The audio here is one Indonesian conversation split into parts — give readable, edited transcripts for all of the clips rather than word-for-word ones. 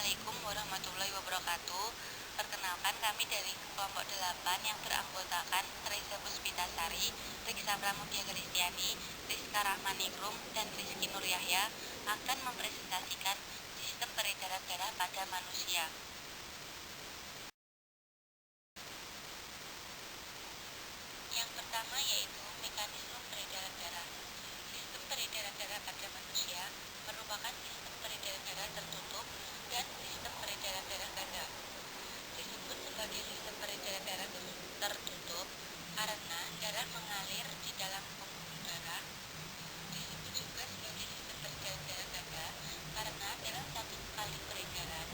Assalamualaikum warahmatullahi wabarakatuh. Perkenalkan, kami dari kelompok 8 yang beranggotakan Reza Puspitasari, Riksa Pramudia Kristiani, Rizka Rahmaningrum, dan Rizky Nur Yahya akan mempresentasikan sistem peredaran darah pada manusia. Yang pertama yaitu mekanisme peredaran darah. Sistem peredaran darah pada manusia merupakan sistem peredaran darah tertutup dan sistem peredaran darah ganda. Disebut sebagai sistem peredaran darah tertutup karena darah mengalir di dalam pembuluh darah. Disebut juga sebagai sistem peredaran darah ganda karena dalam satu kali peredaran,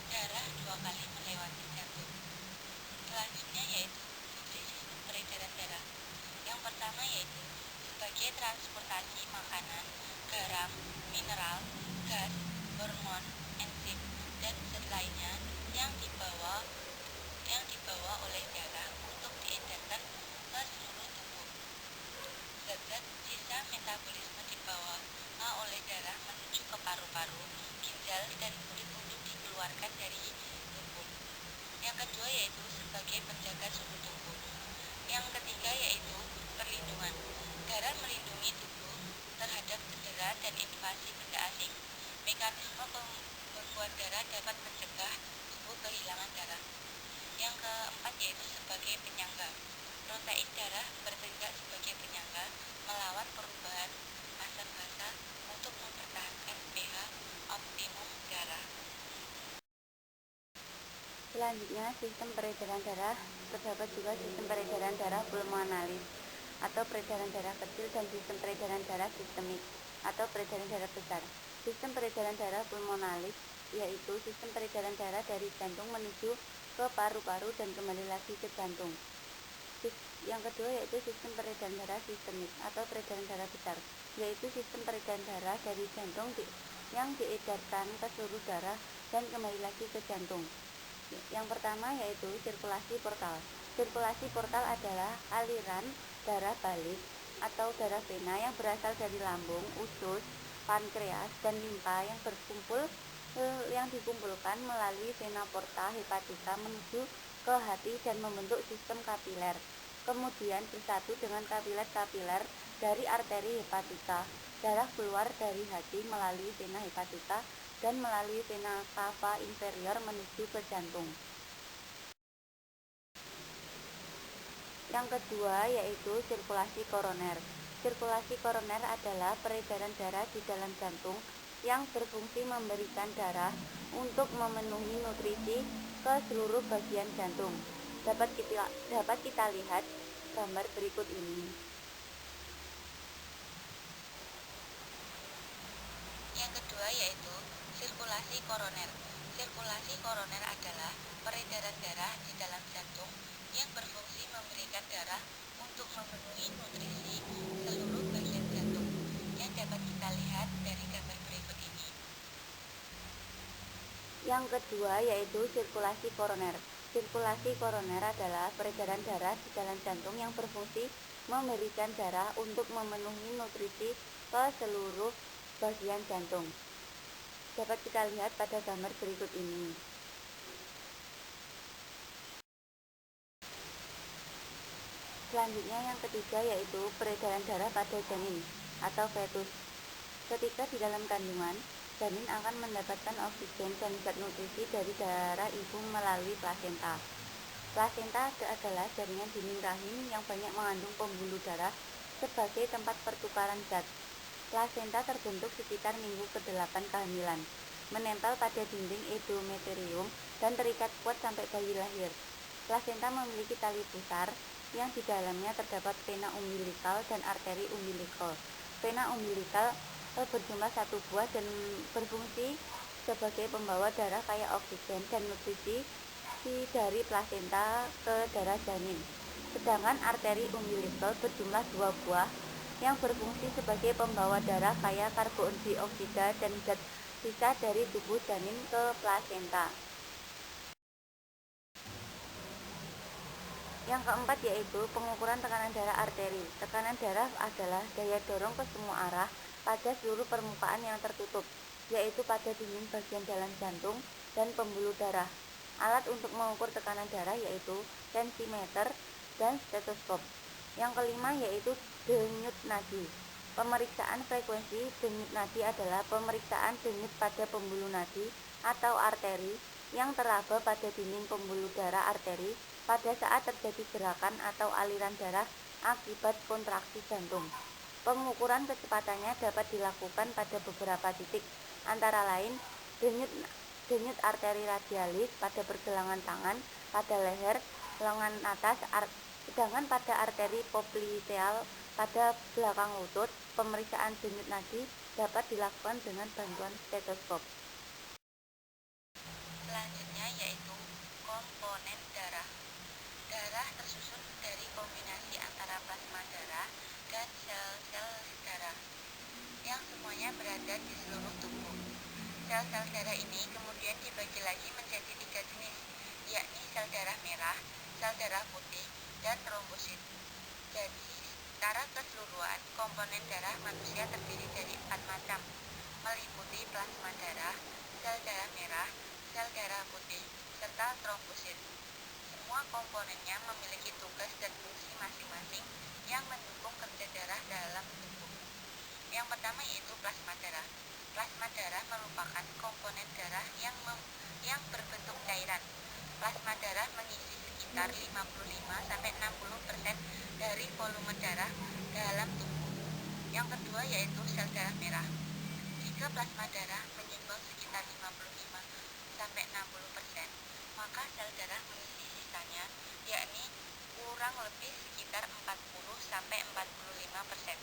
darah 2 kali melewati jantung. Selanjutnya yaitu fungsi sistem peredaran darah. Yang pertama yaitu sebagai transportasi makanan, garam, mineral, gas, hormon, enzim, dan zat lainnya yang dibawa oleh darah untuk diedarkan ke seluruh tubuh. Zat-zat sisa metabolisme dibawa oleh darah menuju ke paru-paru, ginjal, dan kulit untuk dikeluarkan dari tubuh. Yang kedua yaitu sebagai penjaga suhu tubuh. Yang ketiga yaitu perlindungan. Darah melindungi tubuh terhadap cedera dan invasi benda asing. Mekanisme pembekuan darah dapat mencegah tubuh kehilangan darah. Yang keempat yaitu sebagai penyangga. Protein darah bertindak sebagai penyangga melawan perubahan asam basa untuk mempertahankan pH optimum darah. Selanjutnya, sistem peredaran darah. Terdapat juga sistem peredaran darah pulmonalis atau peredaran darah kecil dan sistem peredaran darah sistemik atau peredaran darah besar. Sistem peredaran darah pulmonalis yaitu sistem peredaran darah dari jantung menuju ke paru-paru dan kembali lagi ke jantung. Yang kedua yaitu sistem peredaran darah sistemik atau peredaran darah besar, yaitu sistem peredaran darah dari jantung yang diedarkan ke seluruh darah dan kembali lagi ke jantung. Yang pertama yaitu sirkulasi portal. Sirkulasi portal adalah aliran darah balik atau darah vena yang berasal dari lambung, usus, pankreas, dan limpa yang dikumpulkan melalui vena porta hepatika menuju ke hati dan membentuk sistem kapiler. Kemudian bersatu dengan kapiler-kapiler dari arteri hepatika. Darah keluar dari hati melalui vena hepatika dan melalui vena cava inferior menuju ke jantung. Yang kedua yaitu sirkulasi koroner. Sirkulasi koroner adalah peredaran darah di dalam jantung yang berfungsi memberikan darah untuk memenuhi nutrisi ke seluruh bagian jantung. Dapat kita lihat gambar berikut ini. Yang kedua yaitu sirkulasi koroner. Sirkulasi koroner adalah peredaran darah di dalam jantung yang berfungsi memberikan darah untuk memenuhi nutrisi seluruh bagian jantung yang dapat kita lihat dari gambar berikut ini. Yang kedua yaitu sirkulasi koroner. Sirkulasi koroner adalah peredaran darah di dalam jantung yang berfungsi memberikan darah untuk memenuhi nutrisi ke seluruh bagian jantung. Dapat kita lihat pada gambar berikut ini. Selanjutnya yang ketiga yaitu peredaran darah pada janin atau fetus. Ketika di dalam kandungan, janin akan mendapatkan oksigen dan zat nutrisi dari darah ibu melalui plasenta. Plasenta adalah jaringan dinding rahim yang banyak mengandung pembuluh darah sebagai tempat pertukaran zat. Plasenta terbentuk sekitar minggu ke-8 kehamilan, menempel pada dinding endometrium dan terikat kuat sampai bayi lahir. Plasenta memiliki tali pusar yang di dalamnya terdapat vena umbilikal dan arteri umbilikal. Vena umbilikal berjumlah 1 buah dan berfungsi sebagai pembawa darah kaya oksigen dan nutrisi dari plasenta ke darah janin. Sedangkan arteri umbilikal berjumlah 2 buah yang berfungsi sebagai pembawa darah kaya karbon dioksida dan zat sisa dari tubuh janin ke plasenta. Yang keempat yaitu pengukuran tekanan darah arteri. Tekanan darah adalah daya dorong ke semua arah pada seluruh permukaan yang tertutup, yaitu pada dinding bagian dalam jantung, dan pembuluh darah. Alat untuk mengukur tekanan darah yaitu tensimeter dan stetoskop. Yang kelima yaitu denyut nadi. Pemeriksaan frekuensi denyut nadi adalah pemeriksaan denyut pada pembuluh nadi atau arteri yang teraba pada dinding pembuluh darah arteri pada saat terjadi gerakan atau aliran darah akibat kontraksi jantung. Pengukuran kecepatannya dapat dilakukan pada beberapa titik, antara lain denyut arteri radialis pada pergelangan tangan, pada leher, lengan atas, sedangkan pada arteri popliteal pada belakang lutut. Pemeriksaan denyut nadi dapat dilakukan dengan bantuan stetoskop. Selanjutnya yaitu komponen darah. Darah tersusun dari kombinasi antara plasma darah dan sel-sel darah yang semuanya berada di seluruh tubuh. Sel-sel darah ini kemudian dibagi lagi menjadi 3 jenis, yakni sel darah merah, sel darah putih, dan trombosit. Jadi, secara keseluruhan, komponen darah manusia terdiri dari 4 macam, meliputi plasma darah, sel darah merah, sel darah putih, serta trombosit. Semua komponennya memiliki tugas dan fungsi masing-masing yang mendukung kerja darah dalam tubuh. Yang pertama yaitu plasma darah. Plasma darah merupakan komponen darah yang berbentuk cairan. Plasma darah mengisi sekitar 55-60% dari volume darah dalam tubuh. Yang kedua yaitu sel darah merah. Jika plasma darah menyumbang sekitar 55-60%, maka sel darah mengisi sisanya, yakni kurang lebih sekitar 40-45%.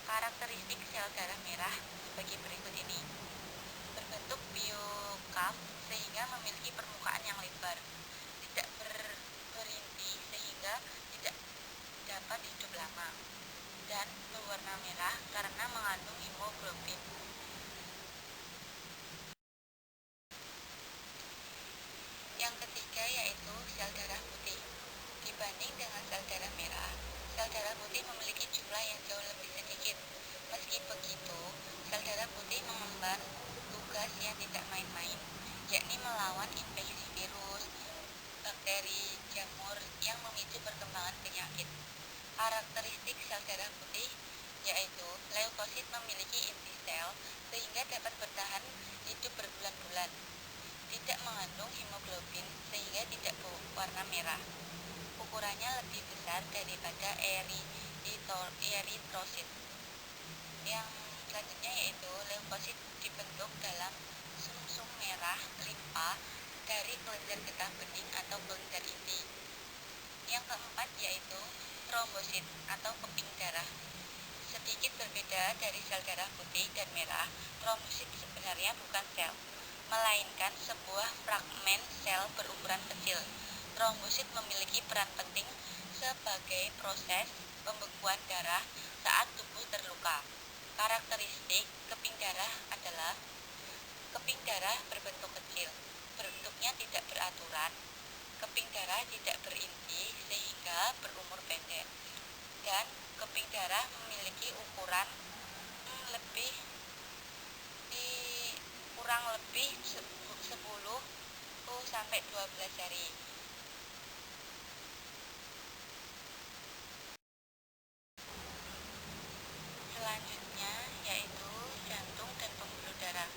Karakteristik sel darah merah sebagai berikut ini. Berbentuk biokap sehingga memiliki permukaan yang lebar, tidak berinti sehingga tidak dapat hidup lama, dan berwarna merah karena mengandung hemoglobin. Yang ketiga yaitu sel darah putih. Dibanding dengan sel darah merah, sel darah putih memiliki jumlah yang jauh lebih sedikit. Meski begitu, sel darah putih mengemban tugas yang tidak main-main, yakni melawan infeksi virus, bakteri, jamur yang memicu perkembangan penyakit. Karakteristik sel darah putih yaitu leukosit memiliki inti sel sehingga dapat bertahan hidup berbulan-bulan. Tidak mengandung hemoglobin sehingga tidak berwarna merah. Ukurannya lebih besar daripada eritrosit. Yang selanjutnya yaitu leukosit dibentuk dalam sumsum merah limpa dari kelenjar getah bening atau kelenjar inti. Yang keempat yaitu trombosit atau keping darah. Sedikit berbeda dari sel darah putih dan merah, trombosit sebenarnya bukan sel, melainkan sebuah fragmen sel berukuran kecil. Trombosit memiliki peran penting sebagai proses pembekuan darah saat tubuh terluka. Karakteristik keping darah adalah keping darah berbentuk kecil, bentuknya tidak beraturan, keping darah tidak berinti sehingga berumur pendek, dan keping darah memiliki ukuran kurang lebih 10-12 jari. Selanjutnya yaitu jantung dan pembuluh darah.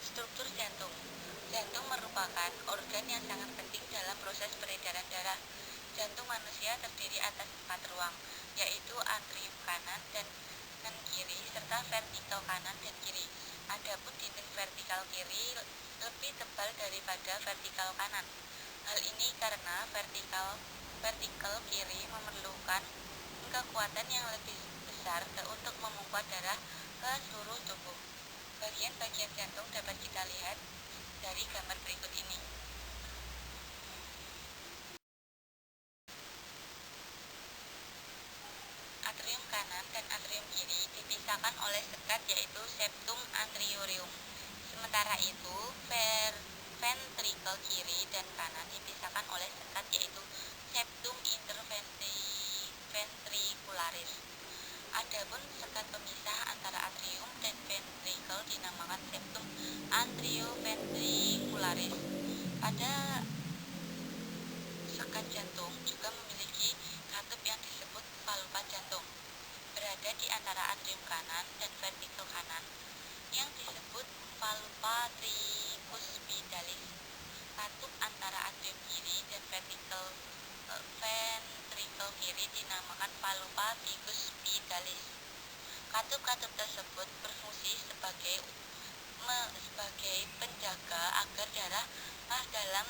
Struktur jantung. Jantung merupakan organ yang sangat penting dalam proses peredaran darah. Jantung manusia terdiri atas 4 ruang, yaitu atrium kanan dan kiri serta vertikal kanan dan kiri. Adapun dinding vertikal kiri lebih tebal daripada vertikal kanan. Hal ini karena vertikal kiri memerlukan kekuatan yang lebih besar untuk memompa darah ke seluruh tubuh. Bagian-bagian jantung dapat kita lihat dari gambar berikut ini. Atrium kanan dan atrium kiri dipisahkan oleh sekat yaitu septum anteriorum. Sementara itu, ventrikel kiri dan kanan dipisahkan oleh sekat yaitu septum interventricularis. Adapun sekat pemisah antara atrium dan ventrikel dinamakan septum atrioventricularis. Pada sekat jantung juga memiliki katup yang disebut valupa jantung, berada di antara atrium kanan dan ventrikel kanan yang disebut valupa tricuspidalis. Katup antara atrium kiri dan ventrikel kiri dinamakan valupa bicuspidalis. Katup-katup tersebut berfungsi sebagai penjaga agar darah dalam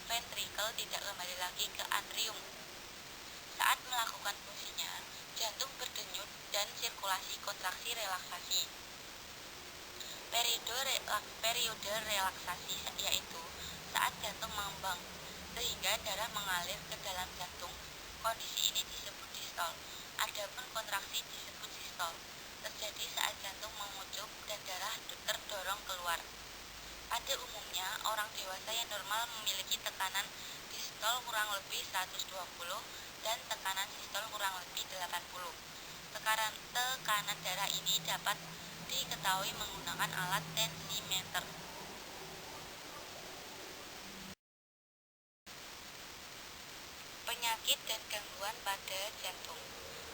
ventrikel tidak kembali lagi ke atrium. Saat melakukan fungsinya, jantung berdenyut dan sirkulasi kontraksi relaksasi. Periode relaksasi yaitu saat jantung mengembang sehingga darah mengalir ke dalam jantung. Kondisi ini disebut sistol. Adapun kontraksi disebut sistol. Terjadi saat jantung mengucup dan darah terdorong keluar. Pada umumnya, orang dewasa yang normal memiliki tekanan sistol kurang lebih 120 dan tekanan sistol kurang lebih 80. Tekanan darah ini dapat diketahui menggunakan alat tensimeter. Penyakit dan gangguan pada jantung.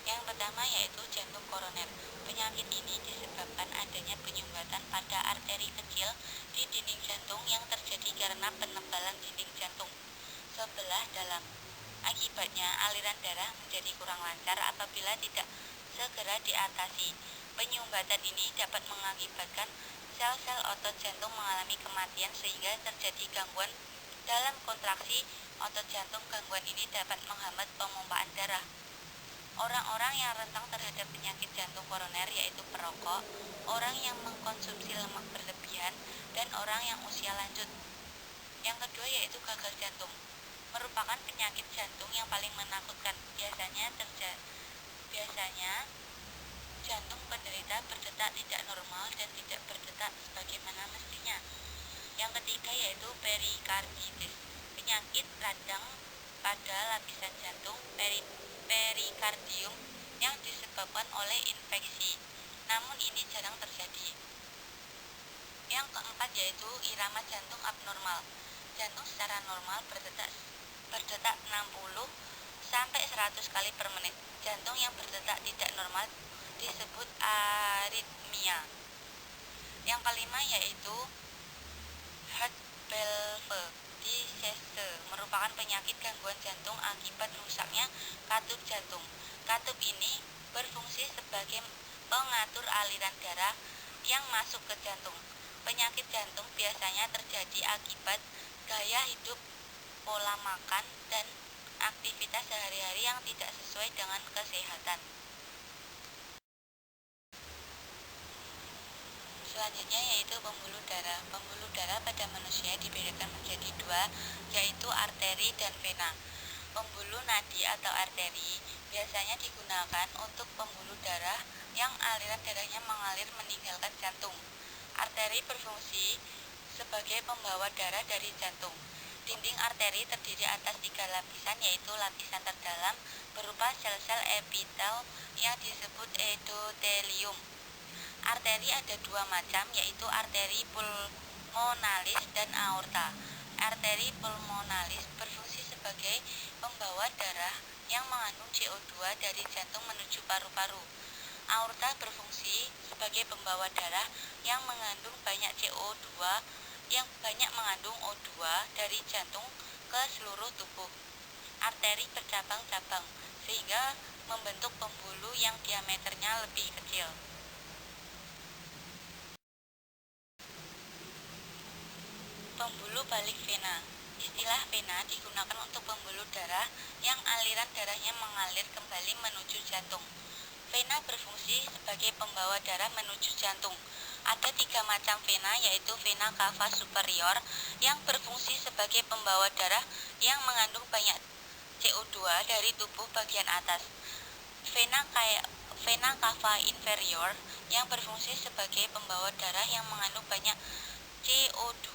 Yang pertama yaitu jantung koroner. Penyakit ini disebabkan adanya penyumbatan pada arteri kecil di dinding jantung yang terjadi karena penebalan dinding jantung sebelah dalam. Akibatnya aliran darah menjadi kurang lancar apabila tidak segera diatasi. Penyumbatan ini dapat mengakibatkan sel-sel otot jantung mengalami kematian sehingga terjadi gangguan dalam kontraksi otot jantung. Gangguan ini dapat menghambat pemompaan darah. Orang-orang yang rentan terhadap penyakit jantung koroner yaitu perokok, orang yang mengkonsumsi lemak berlebihan, dan orang yang usia lanjut. Yang kedua yaitu gagal jantung, merupakan penyakit jantung yang paling menakutkan. Biasanya jantung penderita berdetak tidak normal dan tidak berdetak sebagaimana mestinya. Yang ketiga yaitu perikarditis, penyakit radang pada lapisan jantung perikardium yang disebabkan oleh infeksi, namun ini jarang terjadi. Yang keempat yaitu irama jantung abnormal. Jantung secara normal berdetak 60 sampai 100 kali per menit. Jantung yang berdetak tidak normal disebut aritmia. Yang kelima yaitu heart valve disease, merupakan penyakit gangguan jantung akibat rusaknya katup jantung. Katup ini berfungsi sebagai pengatur aliran darah yang masuk ke jantung. Penyakit jantung biasanya terjadi akibat gaya hidup, pola makan, dan aktivitas sehari-hari yang tidak sesuai dengan kesehatan. Selanjutnya yaitu pembuluh darah. Pembuluh darah pada manusia dibedakan menjadi dua, yaitu arteri dan vena. Pembuluh nadi atau arteri biasanya digunakan untuk pembuluh darah yang aliran darahnya mengalir meninggalkan jantung. Arteri berfungsi sebagai pembawa darah dari jantung. Dinding arteri terdiri atas 3 lapisan, yaitu lapisan terdalam berupa sel-sel epitel yang disebut endotelium. Arteri ada 2 macam, yaitu arteri pulmonalis dan aorta. Arteri pulmonalis berfungsi sebagai pembawa darah yang mengandung CO2 dari jantung menuju paru-paru. Aorta berfungsi sebagai pembawa darah yang mengandung banyak CO2 yang banyak mengandung O2 dari jantung ke seluruh tubuh. Arteri bercabang-cabang sehingga membentuk pembuluh yang diameternya lebih kecil. Pembuluh balik vena. Istilah vena digunakan untuk pembuluh darah yang aliran darahnya mengalir kembali menuju jantung. Vena berfungsi sebagai pembawa darah menuju jantung. Ada 3 macam vena, yaitu vena cava superior yang berfungsi sebagai pembawa darah yang mengandung banyak CO2 dari tubuh bagian atas. Vena cava inferior yang berfungsi sebagai pembawa darah yang mengandung banyak CO2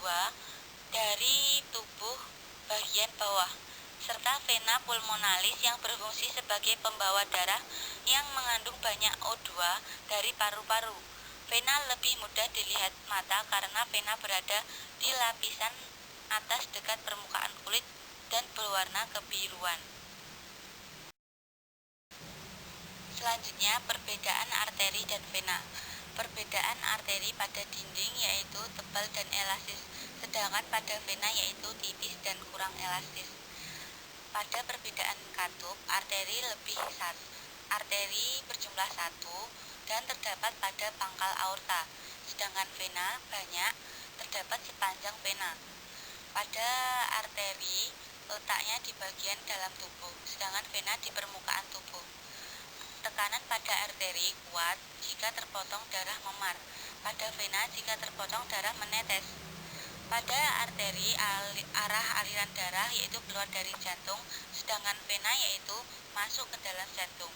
dari tubuh bagian bawah, serta vena pulmonalis yang berfungsi sebagai pembawa darah yang mengandung banyak O2 dari paru-paru. Vena lebih mudah dilihat mata karena vena berada di lapisan atas dekat permukaan kulit dan berwarna kebiruan. Selanjutnya, perbedaan arteri dan vena. Perbedaan arteri pada dinding yaitu tebal dan elastis, sedangkan pada vena yaitu tipis dan kurang elastis. Pada perbedaan katup, arteri arteri berjumlah 1 dan terdapat pada pangkal aorta, sedangkan vena banyak terdapat sepanjang vena. Pada arteri, letaknya di bagian dalam tubuh, sedangkan vena di permukaan tubuh. Tekanan pada arteri kuat jika terpotong darah memar, pada vena jika terpotong darah menetes. Pada arteri, arah aliran darah yaitu keluar dari jantung, sedangkan vena yaitu masuk ke dalam jantung.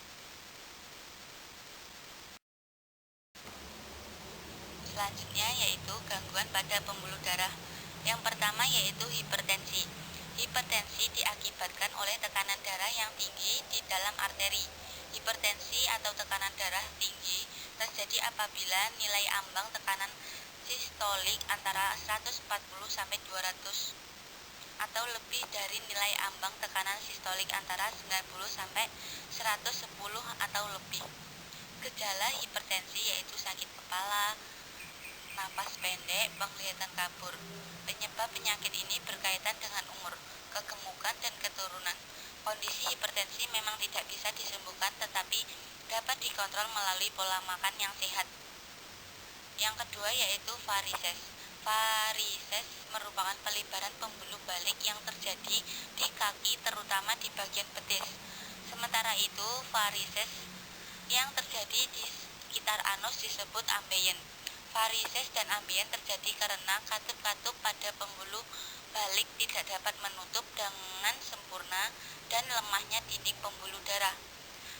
Selanjutnya yaitu gangguan pada pembuluh darah. Yang pertama yaitu hipertensi. Hipertensi diakibatkan oleh tekanan darah yang tinggi di dalam arteri. Hipertensi atau tekanan darah tinggi terjadi apabila nilai ambang tekanan sistolik antara 140 sampai 200 atau lebih dari nilai ambang tekanan sistolik antara 90 sampai 110 atau lebih. Gejala hipertensi yaitu sakit kepala, napas pendek, penglihatan kabur. Penyebab penyakit ini berkaitan dengan umur, kegemukan, dan keturunan. Kondisi hipertensi memang tidak bisa disembuhkan tetapi dapat dikontrol melalui pola makan yang sehat. Yang kedua yaitu varises. Varises merupakan pelebaran pembuluh balik yang terjadi di kaki terutama di bagian betis. Sementara itu varises yang terjadi di sekitar anus disebut ambeien. Varises dan ambeien terjadi karena katup-katup pada pembuluh balik tidak dapat menutup dengan sempurna dan lemahnya dinding pembuluh darah.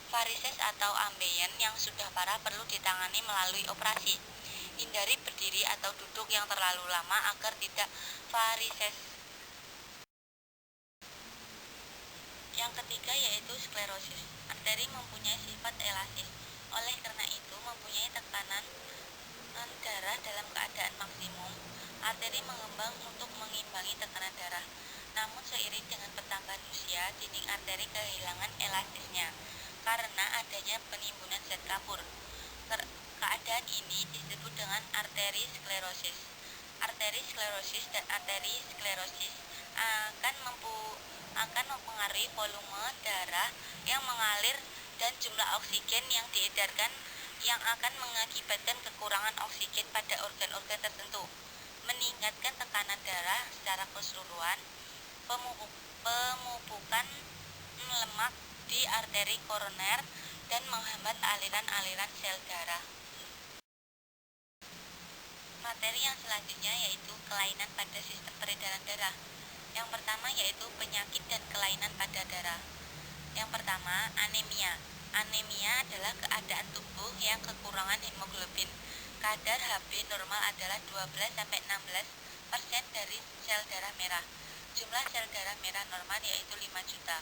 Varises atau ambeien yang sudah parah perlu ditangani melalui operasi. Hindari berdiri atau duduk yang terlalu lama agar tidak varises. Yang ketiga yaitu sklerosis. Arteri mempunyai sifat elastis. Oleh karena itu mempunyai tekanan darah dalam keadaan maksimum. Arteri mengembang untuk mengimbangi tekanan darah. Namun seiring dengan pertambahan usia, dinding arteri kehilangan elastisnya karena adanya penimbunan zat kapur. Keadaan ini disebut dengan arteri sklerosis. Arteri sklerosis dan arteri sklerosis akan mempengaruhi volume darah yang mengalir dan jumlah oksigen yang diedarkan yang akan mengakibatkan kekurangan oksigen pada organ-organ tertentu, meningkatkan tekanan darah secara keseluruhan, pemupukan lemak di arteri koroner, dan menghambat aliran-aliran sel darah. Materi yang selanjutnya yaitu kelainan pada sistem peredaran darah. Yang pertama yaitu penyakit dan kelainan pada darah. Yang pertama, anemia. Anemia adalah keadaan tubuh yang kekurangan hemoglobin. Kadar Hb normal adalah 12-16% dari sel darah merah. Jumlah sel darah merah normal yaitu 5 juta.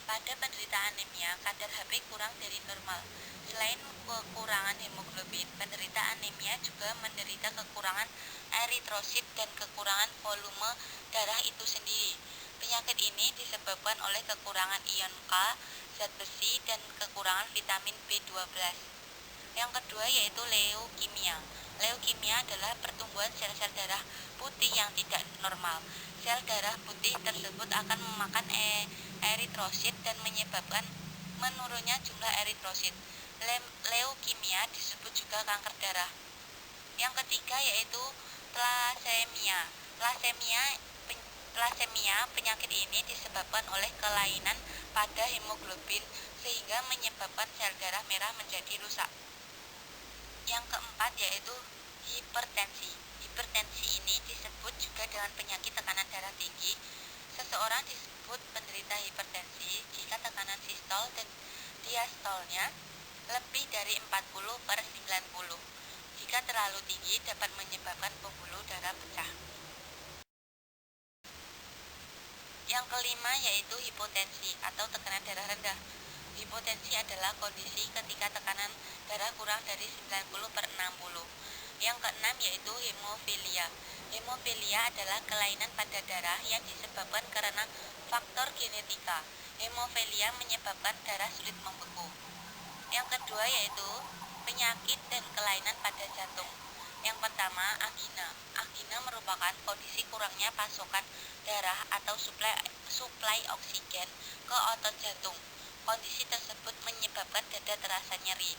Pada penderita anemia, kadar Hb kurang dari normal. Selain kekurangan hemoglobin, penderita anemia juga menderita kekurangan eritrosit dan kekurangan volume darah itu sendiri. Penyakit ini disebabkan oleh kekurangan ion K, zat besi, dan kekurangan vitamin B12. Yang kedua yaitu leukemia. Leukemia adalah pertumbuhan sel-sel darah putih yang tidak normal. Sel darah putih tersebut akan memakan eritrosit dan menyebabkan menurunnya jumlah eritrosit. Leukemia disebut juga kanker darah. Yang ketiga yaitu thalassemia. Thalassemia penyakit ini disebabkan oleh kelainan pada hemoglobin sehingga menyebabkan sel darah merah menjadi rusak. Yang keempat yaitu hipertensi. Hipertensi ini disebut juga dengan penyakit tekanan darah tinggi. Seseorang disebut penderita hipertensi jika tekanan sistol dan diastolnya lebih dari 40/90. Jika terlalu tinggi dapat menyebabkan pembuluh darah pecah. Yang kelima yaitu hipotensi atau tekanan darah rendah. Hipotensi adalah kondisi ketika tekanan darah kurang dari 90/60. Yang keenam yaitu hemofilia. Hemofilia adalah kelainan pada darah yang disebabkan karena faktor genetika. Hemofilia menyebabkan darah sulit membeku. Yang kedua yaitu penyakit dan kelainan pada jantung. Yang pertama, angina. Angina merupakan kondisi kurangnya pasokan darah atau suplai oksigen ke otot jantung. Kondisi tersebut menyebabkan dada terasa nyeri.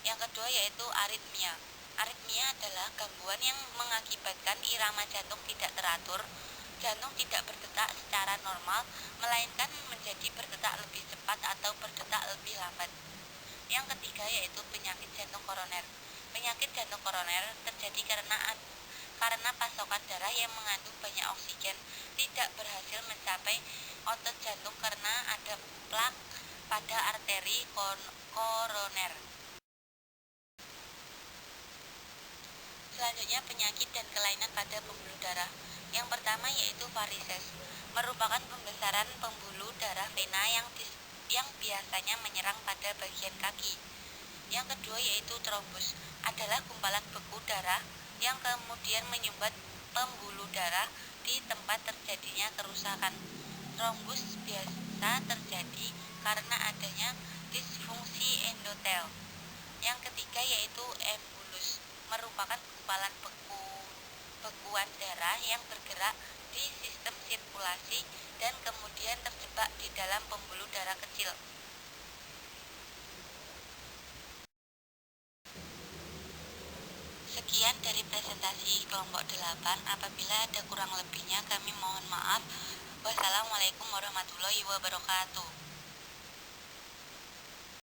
Yang kedua yaitu aritmia. Aritmia adalah gangguan yang mengakibatkan irama jantung tidak teratur. Jantung tidak berdetak secara normal, melainkan menjadi berdetak lebih cepat atau berdetak lebih lambat. Yang ketiga yaitu penyakit jantung koroner. Penyakit jantung koroner terjadi karena pasokan darah yang mengandung banyak oksigen tidak berhasil mencapai otot jantung karena ada plak pada arteri koroner. Selanjutnya penyakit dan kelainan pada pembuluh darah. Yang pertama yaitu varises, merupakan pembesaran pembuluh darah vena yang biasanya menyerang pada bagian kaki. Yang kedua yaitu trombus, adalah gumpalan beku darah yang kemudian menyumbat pembuluh darah di tempat terjadinya kerusakan. Trombus biasa terjadi karena adanya disfungsi endotel. Yang ketiga yaitu embulus, merupakan gumpalan bekuan darah yang bergerak di sistem sirkulasi dan kemudian terjebak di dalam pembuluh darah kecil. Sekian dari presentasi kelompok 8. Apabila ada kurang lebihnya kami mohon maaf. Wassalamualaikum warahmatullahi wabarakatuh.